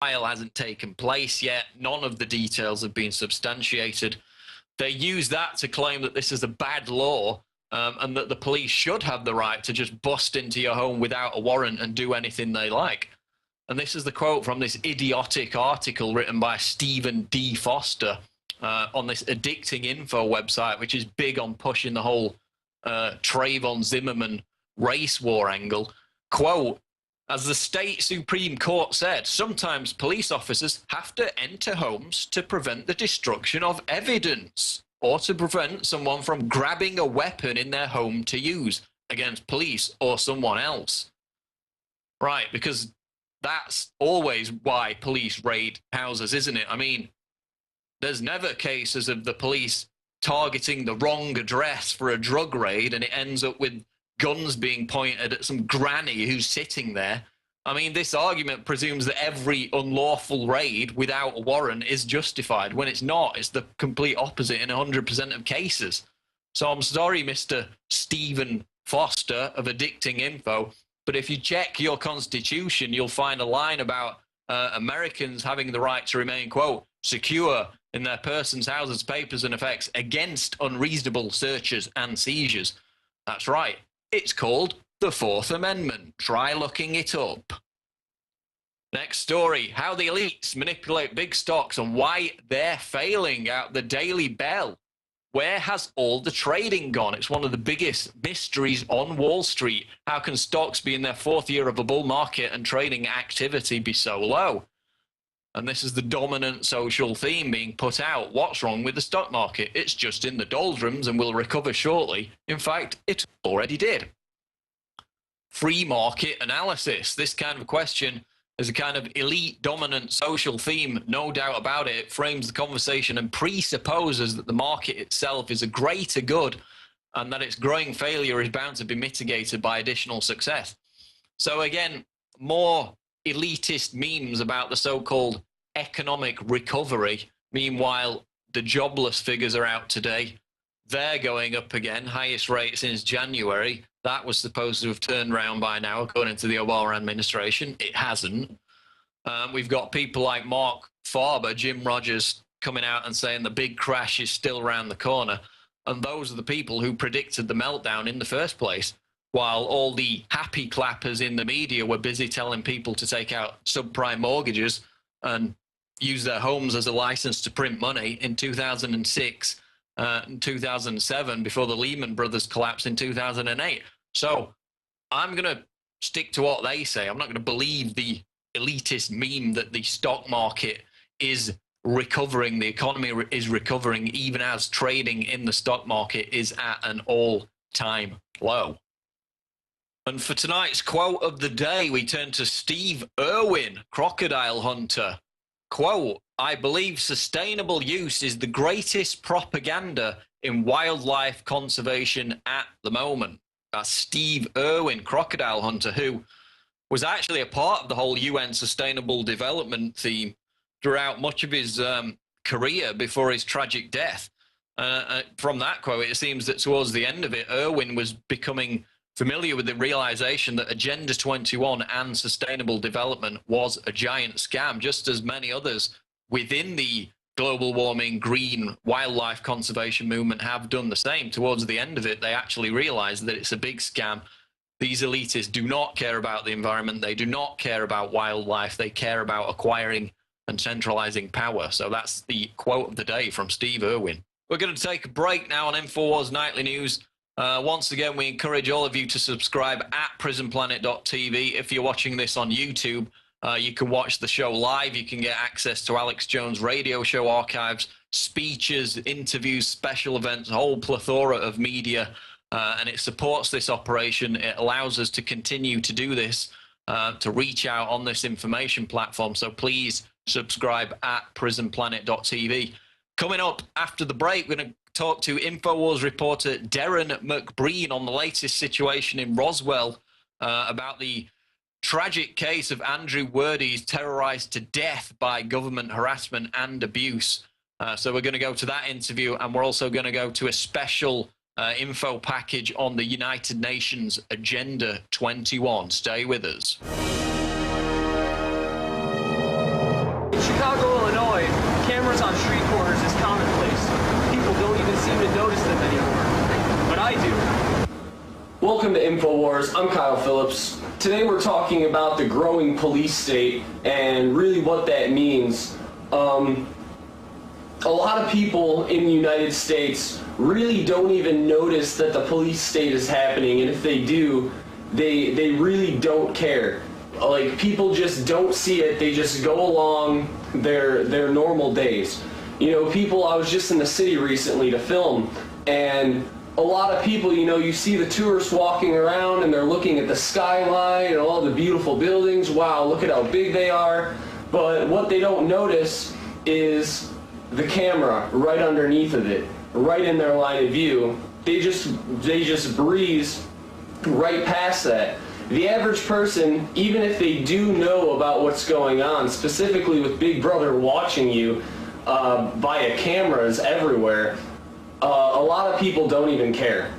trial hasn't taken place yet. None of the details have been substantiated. They use that to claim that this is a bad law, and that the police should have the right to just bust into your home without a warrant and do anything they like. And this is the quote from this idiotic article written by Stephen D. Foster on this Addicting Info website, which is big on pushing the whole Trayvon Zimmerman race war angle. Quote, as the state Supreme Court said, sometimes police officers have to enter homes to prevent the destruction of evidence or to prevent someone from grabbing a weapon in their home to use against police or someone else. Right, because that's always why police raid houses, isn't it? I mean, there's never cases of the police targeting the wrong address for a drug raid and it ends up with guns being pointed at some granny who's sitting there. I mean, this argument presumes that every unlawful raid without a warrant is justified, when it's not. It's the complete opposite in 100% of cases. So I'm sorry, Mr. Stephen Foster of Addicting Info, but if you check your constitution, you'll find a line about Americans having the right to remain, quote, secure in their persons, houses, papers, and effects against unreasonable searches and seizures. That's right. It's called the Fourth Amendment. Try looking it up. Next story, how the elites manipulate big stocks and why they're failing out the Daily Bell. Where has all the trading gone? It's one of the biggest mysteries on Wall Street. How can stocks be in their fourth year of a bull market and trading activity be so low? And this is the dominant social theme being put out. What's wrong with the stock market? It's just in the doldrums and will recover shortly. In fact, it already did. Free market analysis. This kind of question is a kind of elite dominant social theme, no doubt about it. It frames the conversation and presupposes that the market itself is a greater good and that its growing failure is bound to be mitigated by additional success. So again, more elitist memes about the so-called economic recovery. Meanwhile, the jobless figures are out today. They're going up again, highest rate since January. That was supposed to have turned around by now, according to the Obama administration. It hasn't. We've got people like Mark Farber, Jim Rogers, coming out and saying the big crash is still around the corner. And those are the people who predicted the meltdown in the first place, while all the happy clappers in the media were busy telling people to take out subprime mortgages and use their homes as a license to print money in 2006 and 2007 before the Lehman Brothers collapsed in 2008. So I'm going to stick to what they say. I'm not going to believe the elitist meme that the stock market is recovering, the economy is recovering, even as trading in the stock market is at an all-time low. And for tonight's quote of the day, we turn to Steve Irwin, crocodile hunter. Quote, I believe sustainable use is the greatest propaganda in wildlife conservation at the moment. That's Steve Irwin, crocodile hunter, who was actually a part of the whole UN Sustainable Development theme throughout much of his career before his tragic death. From that quote, it seems that towards the end of it, Irwin was becoming familiar with the realization that Agenda 21 and sustainable development was a giant scam, just as many others within the global warming, green, wildlife conservation movement have done the same. Towards the end of it, they actually realized that it's a big scam. These elitists do not care about the environment. They do not care about wildlife. They care about acquiring and centralizing power. So that's the quote of the day from Steve Irwin. We're going to take a break now on INFOWARS Nightly News. Once again, we encourage all of you to subscribe at PRISONPLANET.tv. If you're watching this on YouTube, you can watch the show live. You can get access to Alex Jones' radio show archives, speeches, interviews, special events, a whole plethora of media, and it supports this operation. It allows us to continue to do this, to reach out on this information platform. So please subscribe at PRISONPLANET.tv. Coming up after the break, we're going to talk to INFOWARS reporter Darren McBreen on the latest situation in Roswell, about the tragic case of Andrew Wordy's terrorized to death by government harassment and abuse. So we're going to go to that interview, and we're also going to go to a special info package on the United Nations Agenda 21. Stay with us. welcome to INFOWARS. I'm Kyle Phillips. Today we're talking about the growing police state and really what that means. A lot of people in the United States really don't even notice that the police state is happening, and if they do, they really don't care. Like, people just don't see it, they just go along their normal days. You know, I was just in the city recently to film, and a lot of people, you know, you see the tourists walking around and they're looking at the skyline and all the beautiful buildings. Wow, look at how big they are. But what they don't notice is the camera right underneath of it, right in their line of view. They just breeze right past that. The average person, even if they do know about what's going on, specifically with Big Brother watching you via cameras everywhere, a lot of people don't even care.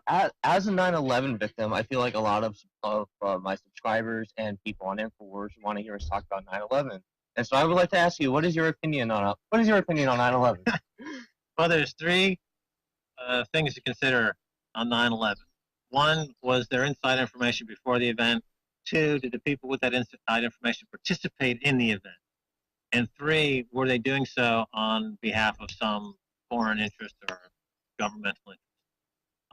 As a 9/11 victim, I feel like a lot of my subscribers and people on INFOWARS want to hear us talk about 9/11. And so I would like to ask you, what is your opinion on 9/11? Well, there's three things to consider on 9/11. One, was there inside information before the event? Two, did the people with that inside information participate in the event? And three, were they doing so on behalf of some foreign interest or governmental interest?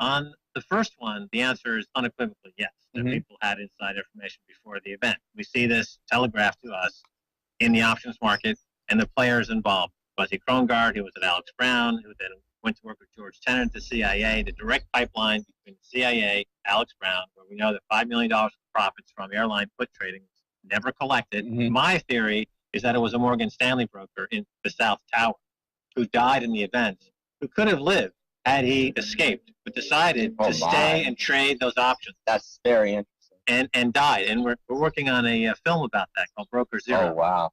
On the first one, the answer is unequivocally yes. That people had inside information before the event. We see this telegraphed to us in the options market and the players involved. Buzzy Krongard, who was at Alex Brown, who then went to work with George Tenet at the CIA, the direct pipeline between the CIA, Alex Brown, where we know that $5 million of profits from airline put trading was never collected. My theory is that it was a Morgan Stanley broker in the South Tower who died in the event, who could have lived had he escaped, but decided to stay and trade those options. That's very interesting. And died. And we're working on a film about that called Broker Zero. Oh, wow.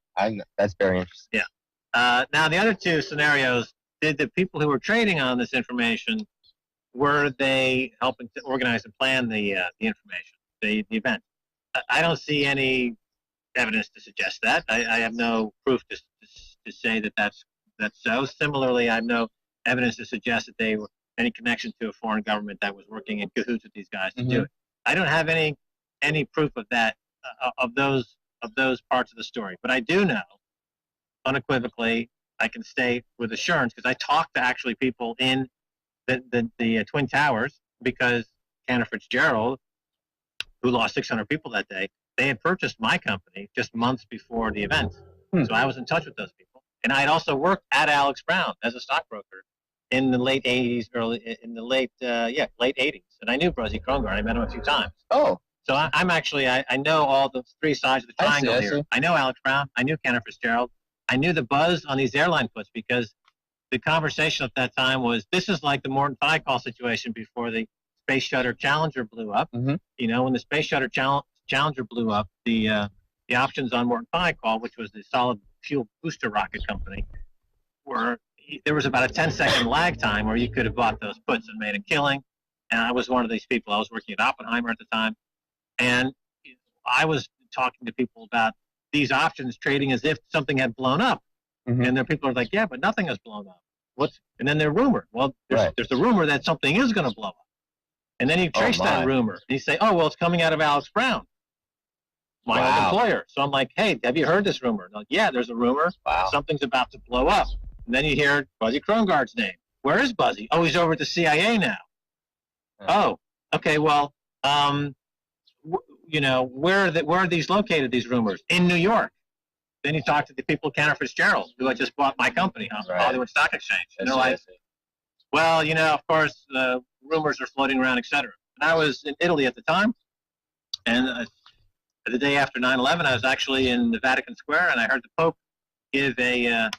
That's very interesting. Yeah. Now, the other two scenarios, did the people who were trading on this information, were they helping to organize and plan the information, the event? I don't see any evidence to suggest that. I have no proof to say that that's so. Similarly, I have no evidence to suggest that they were any connection to a foreign government that was working in cahoots with these guys to do it. I don't have any proof of that, of those parts of the story. But I do know, unequivocally, I can state with assurance, because I talked to actually people in the Twin Towers, because Cantor Fitzgerald, who lost 600 people that day, they had purchased my company just months before the event. So I was in touch with those people. And I had also worked at Alex Brown as a stockbroker in the late 80s, late 80s. And I knew Buzzy Krongard. I met him a few times. Oh. So I'm actually, I know all the three sides of the triangle here. I know Alex Brown. I knew Cantor Fitzgerald. I knew the buzz on these airline puts, because the conversation at that time was, this is like the Morton Thiokol situation before the Space Shuttle Challenger blew up. You know, when the Space Shuttle Challenger blew up, the options on Morton Thiokol, which was the solid fuel booster rocket company, there was about a 10-second lag time where you could have bought those puts and made a killing. And I was one of these people. I was working at Oppenheimer at the time. And I was talking to people about these options trading as if something had blown up. And there people are like, yeah, but nothing has blown up. And then they're rumored. Well, there's a rumor that something is going to blow up. And then you trace that rumor. And you say, oh, well, it's coming out of Alex Brown, my old employer. So I'm like, hey, have you heard this rumor? Like, yeah, there's a rumor. Something's about to blow up. And then you hear Buzzy Krongard's name. Where is Buzzy? Oh, he's over at the CIA now. Oh, okay, well, you know, where are these located, these rumors? In New York. Then you talk to the people at Cantor Fitzgerald, who had just bought my company on the Hollywood Stock Exchange. And they're like, well, you know, of course, rumors are floating around, etc. And I was in Italy at the time, and the day after 9/11, I was actually in the Vatican Square, and I heard the Pope give a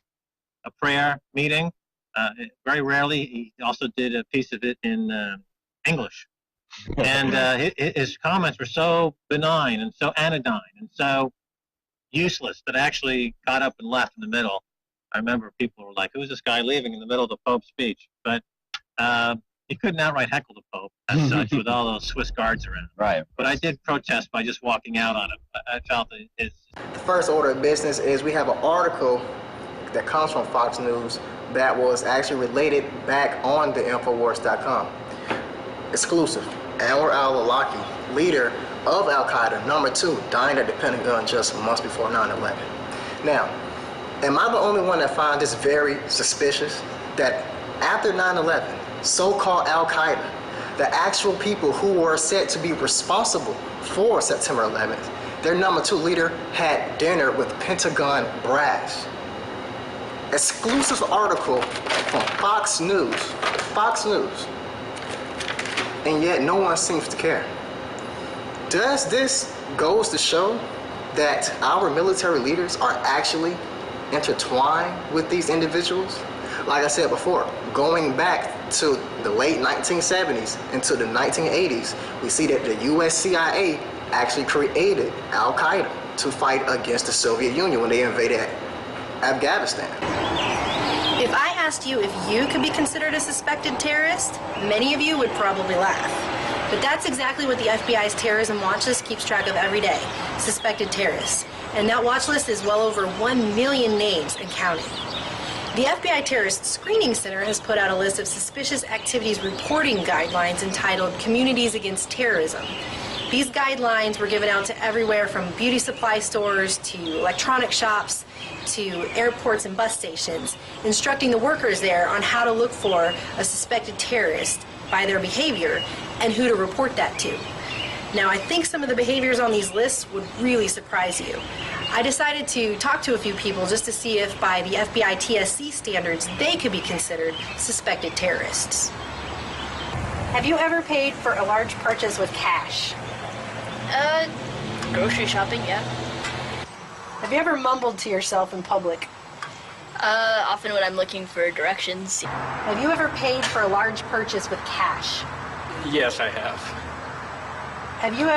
prayer meeting. Very rarely, he also did a piece of it in English. And his comments were so benign and so anodyne and so useless that I actually got up and left in the middle. I remember people were like, who's this guy leaving in the middle of the Pope's speech? But you couldn't outright heckle the Pope as such with all those Swiss guards around. But I did protest by just walking out on it. I felt that the first order of business is we have an article that comes from Fox News that was actually related back on the INFOWARS.com. Exclusive. Anwar al-Awlaki, leader of Al-Qaeda, number 2, dying at the Pentagon just months before 9/11. Now, am I the only one that finds this very suspicious? That after 9/11, so-called Al-Qaeda, the actual people who were said to be responsible for September 11th, their number 2 leader had dinner with Pentagon brass. Exclusive article from Fox News. Fox News. And yet no one seems to care. Does this goes to show that our military leaders are actually intertwined with these individuals? Like I said before, going back to the late 1970s into the 1980s, we see that the US CIA actually created Al-Qaeda to fight against the Soviet Union when they invaded Afghanistan. If I asked you if you could be considered a suspected terrorist, many of you would probably laugh. But that's exactly what the FBI's terrorism watch list keeps track of every day, suspected terrorists. And that watch list is well over 1 million names and counting. The FBI Terrorist Screening Center has put out a list of suspicious activities reporting guidelines entitled Communities Against Terrorism. These guidelines were given out to everywhere from beauty supply stores to electronic shops to airports and bus stations, instructing the workers there on how to look for a suspected terrorist by their behavior and who to report that to. Now, I think some of the behaviors on these lists would really surprise you. I decided to talk to a few people just to see if by the FBI TSC standards they could be considered suspected terrorists. Have you ever paid for a large purchase with cash? Grocery shopping, yeah. Have you ever mumbled to yourself in public? Often when I'm looking for directions. Have you ever paid for a large purchase with cash? Yes, I have. Have you